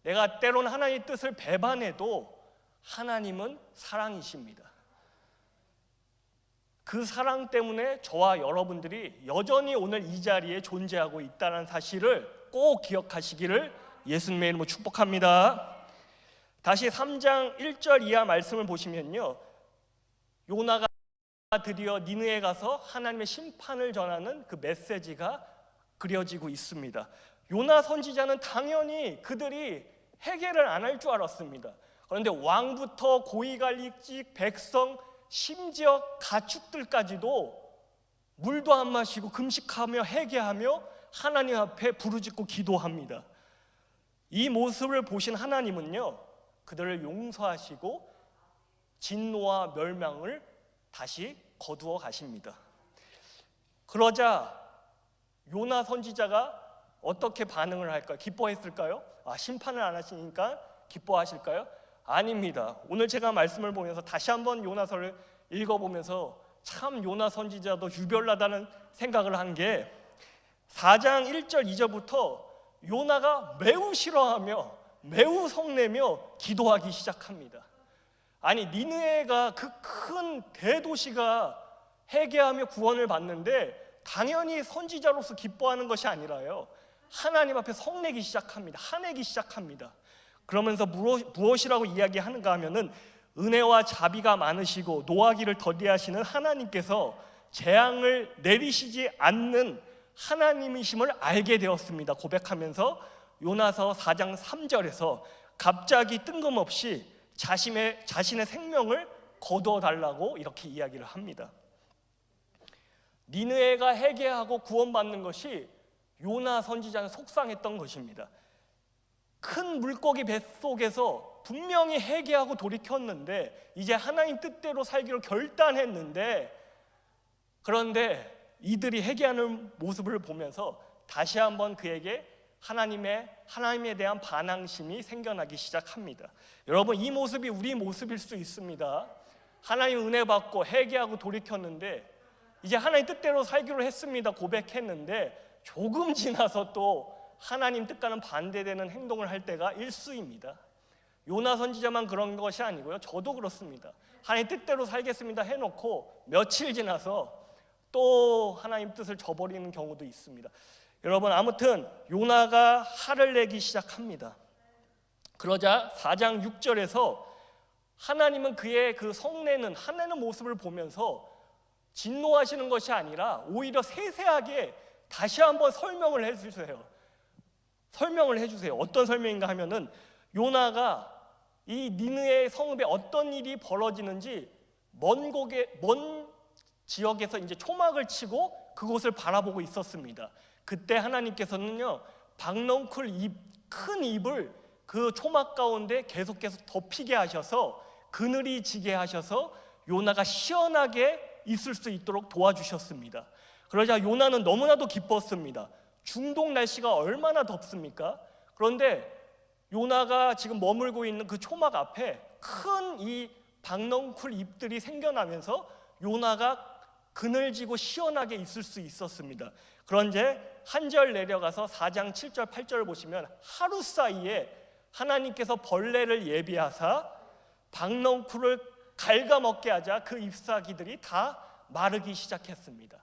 내가 때로는 하나님의 뜻을 배반해도 하나님은 사랑이십니다. 그 사랑 때문에 저와 여러분들이 여전히 오늘 이 자리에 존재하고 있다는 사실을 꼭 기억하시기를 예수님의 이름으로 축복합니다. 다시 3장 1절 이하 말씀을 보시면요, 요나가 드디어 니느에 가서 하나님의 심판을 전하는 그 메시지가 그려지고 있습니다. 요나 선지자는 당연히 그들이 해결을 안 할 줄 알았습니다. 그런데 왕부터 고위관리직, 백성, 심지어 가축들까지도 물도 안 마시고 금식하며 회개하며 하나님 앞에 부르짖고 기도합니다. 이 모습을 보신 하나님은요, 그들을 용서하시고 진노와 멸망을 다시 거두어 가십니다. 그러자 요나 선지자가 어떻게 반응을 할까요? 기뻐했을까요? 심판을 안 하시니까 기뻐하실까요? 아닙니다. 오늘 제가 말씀을 보면서 다시 한번 요나서를 읽어보면서 참 요나 선지자도 유별나다는 생각을 한 게 4장 1절 2절부터 요나가 매우 싫어하며 매우 성내며 기도하기 시작합니다. 아니, 니느웨가 그 큰 대도시가 회개하며 구원을 받는데 당연히 선지자로서 기뻐하는 것이 아니라요, 하나님 앞에 성내기 시작합니다. 화내기 시작합니다. 그러면서 무엇이라고 이야기하는가 하면은 은혜와 자비가 많으시고 노하기를 더디하시는 하나님께서 재앙을 내리시지 않는 하나님이심을 알게 되었습니다. 고백하면서 요나서 4장 3절에서 갑자기 뜬금없이 자신의 생명을 거두어 달라고 이렇게 이야기를 합니다. 니느웨가 회개하고 구원받는 것이 요나 선지자는 속상했던 것입니다. 큰 물고기 뱃속에서 분명히 회개하고 돌이켰는데 이제 하나님 뜻대로 살기로 결단했는데, 그런데 이들이 회개하는 모습을 보면서 다시 한번 그에게 하나님에 대한 반항심이 생겨나기 시작합니다. 여러분, 이 모습이 우리 모습일 수 있습니다. 하나님 은혜 받고 회개하고 돌이켰는데 이제 하나님 뜻대로 살기로 했습니다. 고백했는데 조금 지나서 또 하나님 뜻과는 반대되는 행동을 할 때가 일수입니다. 요나 선지자만 그런 것이 아니고요, 저도 그렇습니다. 하나님 뜻대로 살겠습니다 해놓고 며칠 지나서 또 하나님 뜻을 저버리는 경우도 있습니다. 여러분, 아무튼 요나가 화를 내기 시작합니다. 그러자 4장 6절에서 하나님은 그의 그 성내는 화내는 모습을 보면서 진노하시는 것이 아니라 오히려 세세하게 다시 한번 설명을 해주세요. 어떤 설명인가 하면은 요나가 이 니느웨 성읍에 어떤 일이 벌어지는지 먼 지역에서 이제 초막을 치고 그곳을 바라보고 있었습니다. 그때 하나님께서는요, 박넝쿨 큰 잎을 그 초막 가운데 계속해서 덮이게 하셔서 그늘이 지게 하셔서 요나가 시원하게 있을 수 있도록 도와주셨습니다. 그러자 요나는 너무나도 기뻤습니다. 중동 날씨가 얼마나 덥습니까? 그런데 요나가 지금 머물고 있는 그 초막 앞에 큰 이 박넝쿨 잎들이 생겨나면서 요나가 그늘지고 시원하게 있을 수 있었습니다. 그런데 한 절 내려가서 4장 7절 8절을 보시면 하루 사이에 하나님께서 벌레를 예비하사 박넝쿨을 갉아먹게 하자 그 잎사귀들이 다 마르기 시작했습니다.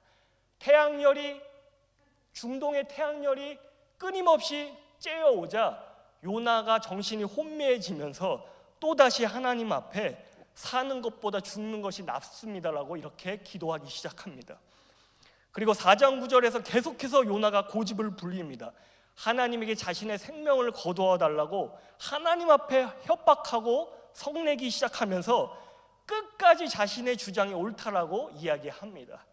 중동의 태양열이 끊임없이 쬐어오자 요나가 정신이 혼미해지면서 또다시 하나님 앞에 사는 것보다 죽는 것이 낫습니다라고 이렇게 기도하기 시작합니다. 그리고 4장 9절에서 계속해서 요나가 고집을 부립니다. 하나님에게 자신의 생명을 거두어 달라고 하나님 앞에 협박하고 성내기 시작하면서 끝까지 자신의 주장이 옳다라고 이야기합니다.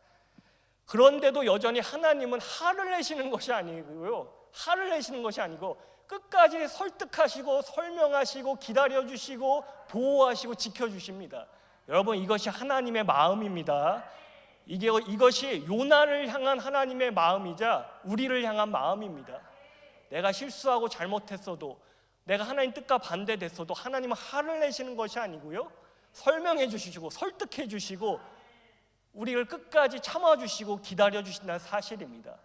그런데도 여전히 하나님은 화를 내시는 것이 아니고요. 화를 내시는 것이 아니고 끝까지 설득하시고 설명하시고 기다려주시고 보호하시고 지켜주십니다. 여러분, 이것이 하나님의 마음입니다. 이것이 요나를 향한 하나님의 마음이자 우리를 향한 마음입니다. 내가 실수하고 잘못했어도, 내가 하나님 뜻과 반대됐어도 하나님은 화를 내시는 것이 아니고요, 설명해 주시고 설득해 주시고 우리를 끝까지 참아주시고 기다려주신다는 사실입니다.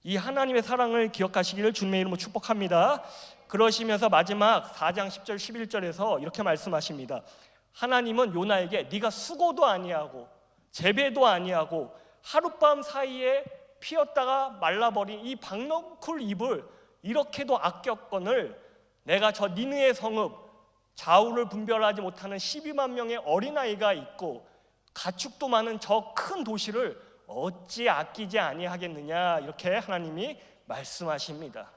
이 하나님의 사랑을 기억하시기를 주님의 이름으로 축복합니다. 그러시면서 마지막 4장 10절 11절에서 이렇게 말씀하십니다. 하나님은 요나에게 네가 수고도 아니하고 재배도 아니하고 하룻밤 사이에 피었다가 말라버린 이 박넝쿨 잎을 이렇게도 아꼈거늘 내가 저 니느의 성읍 좌우를 분별하지 못하는 12만 명의 어린아이가 있고 가축도 많은 저 큰 도시를 어찌 아끼지 아니하겠느냐, 이렇게 하나님이 말씀하십니다.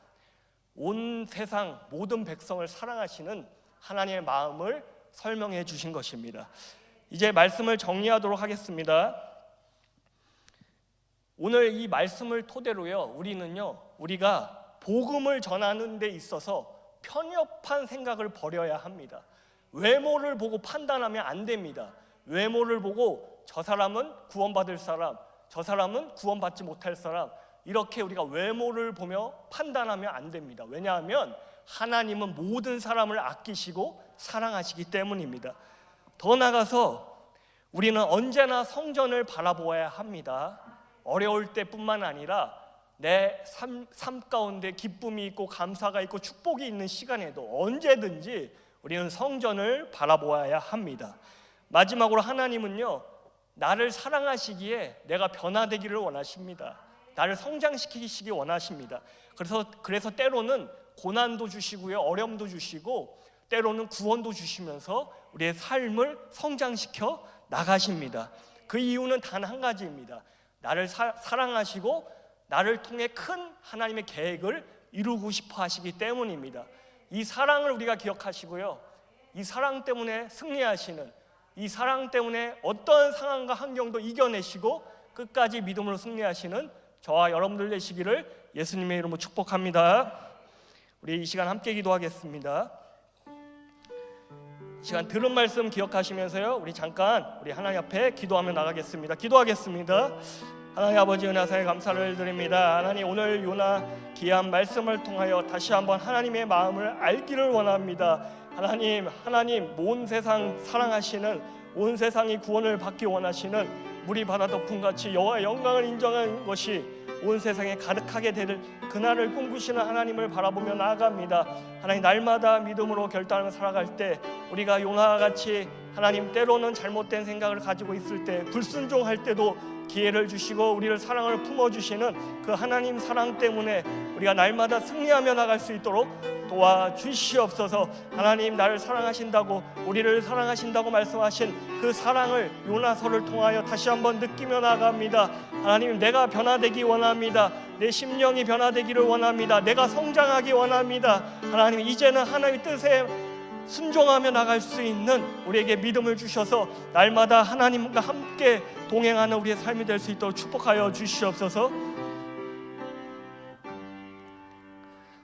온 세상 모든 백성을 사랑하시는 하나님의 마음을 설명해 주신 것입니다. 이제 말씀을 정리하도록 하겠습니다. 오늘 이 말씀을 토대로요, 우리가 복음을 전하는 데 있어서 편협한 생각을 버려야 합니다. 외모를 보고 판단하면 안 됩니다. 외모를 보고 저 사람은 구원받을 사람, 저 사람은 구원받지 못할 사람, 이렇게 우리가 외모를 보며 판단하면 안 됩니다. 왜냐하면 하나님은 모든 사람을 아끼시고 사랑하시기 때문입니다. 더 나아가서 우리는 언제나 성전을 바라보아야 합니다. 어려울 때뿐만 아니라 내 삶 가운데 기쁨이 있고 감사가 있고 축복이 있는 시간에도 언제든지 우리는 성전을 바라보아야 합니다. 마지막으로 하나님은요, 나를 사랑하시기에 내가 변화되기를 원하십니다. 나를 성장시키시기 원하십니다. 그래서 때로는 고난도 주시고요, 어려움도 주시고 때로는 구원도 주시면서 우리의 삶을 성장시켜 나가십니다. 그 이유는 단 한 가지입니다. 나를 사랑하시고 나를 통해 큰 하나님의 계획을 이루고 싶어 하시기 때문입니다. 이 사랑을 우리가 기억하시고요, 이 사랑 때문에 승리하시는, 이 사랑 때문에 어떤 상황과 환경도 이겨내시고 끝까지 믿음으로 승리하시는 저와 여러분들 되시기를 예수님의 이름으로 축복합니다. 우리 이 시간 함께 기도하겠습니다. 이 시간 들은 말씀 기억하시면서요, 우리 잠깐 하나님 앞에 기도하며 나가겠습니다. 기도하겠습니다. 하나님 아버지, 은혜사에 감사를 드립니다. 하나님, 오늘 요나 귀한 말씀을 통하여 다시 한번 하나님의 마음을 알기를 원합니다. 하나님, 온 세상 사랑하시는, 온 세상이 구원을 받기 원하시는 물이 바다 덮음같이 여호와의 영광을 인정하는 것이 온 세상에 가득하게 될 그날을 꿈꾸시는 하나님을 바라보며 나아갑니다. 하나님, 날마다 믿음으로 결단하며 살아갈 때 우리가 요나와 같이 하나님, 때로는 잘못된 생각을 가지고 있을 때, 불순종할 때도 기회를 주시고 우리를 사랑을 품어주시는 그 하나님 사랑 때문에 우리가 날마다 승리하며 나갈 수 있도록 도와주시옵소서. 하나님, 나를 사랑하신다고, 우리를 사랑하신다고 말씀하신 그 사랑을 요나서를 통하여 다시 한번 느끼며 나갑니다. 하나님, 내가 변화되기 원합니다. 내 심령이 변화되기를 원합니다. 내가 성장하기 원합니다. 하나님, 이제는 하나님의 뜻에 순종하며 나갈 수 있는 우리에게 믿음을 주셔서 날마다 하나님과 함께 동행하는 우리의 삶이 될 수 있도록 축복하여 주시옵소서.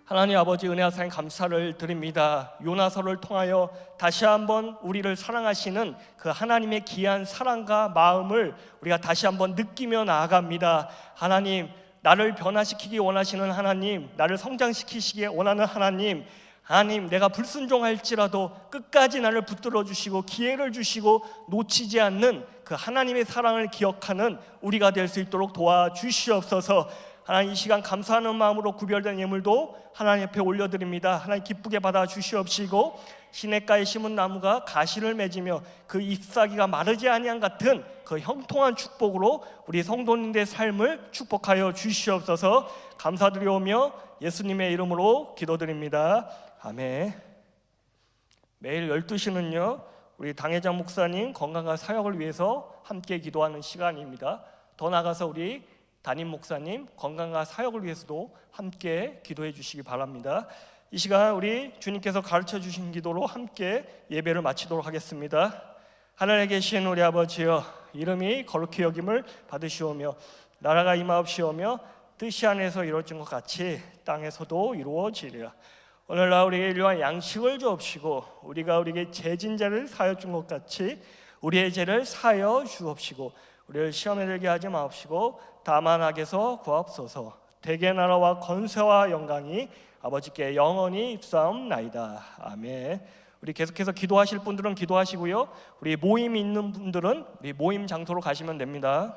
하나님 아버지, 은혜와 사랑 감사를 드립니다. 요나서를 통하여 다시 한번 우리를 사랑하시는 그 하나님의 귀한 사랑과 마음을 우리가 다시 한번 느끼며 나아갑니다. 하나님, 나를 변화시키기 원하시는 하나님, 나를 성장시키시기 원하는 하나님, 내가 불순종할지라도 끝까지 나를 붙들어 주시고 기회를 주시고 놓치지 않는 그 하나님의 사랑을 기억하는 우리가 될 수 있도록 도와주시옵소서. 하나님 이 시간 감사하는 마음으로 구별된 예물도 하나님 앞에 올려드립니다. 하나님 기쁘게 받아 주시옵시고 시냇가에 심은 나무가 가시를 맺으며 그 잎사귀가 마르지 아니한 같은 그 형통한 축복으로 우리 성도님들의 삶을 축복하여 주시옵소서. 감사드리오며 예수님의 이름으로 기도드립니다. 아멘. 매일 12시는요 우리 당회장 목사님 건강과 사역을 위해서 함께 기도하는 시간입니다. 더 나아가서 우리 담임 목사님 건강과 사역을 위해서도 함께 기도해 주시기 바랍니다. 이 시간 우리 주님께서 가르쳐 주신 기도로 함께 예배를 마치도록 하겠습니다. 하늘에 계신 우리 아버지여, 이름이 거룩히 여김을 받으시오며 나라가 임하옵시오며 뜻이 하늘에서 이루어진 것 같이 땅에서도 이루어지리라. 오늘날 우리에게 일용할 양식을 주옵시고 우리가 우리에게 죄진 자를 사하여 준 것 같이 우리의 죄를 사하여 주옵시고 우리를 시험에 들게 하지 마옵시고 다만 악에서 구하옵소서. 대개 나라와 권세와 영광이 아버지께 영원히 입사옵나이다. 아멘. 우리 계속해서 기도하실 분들은 기도하시고요, 우리 모임 있는 분들은 우리 모임 장소로 가시면 됩니다.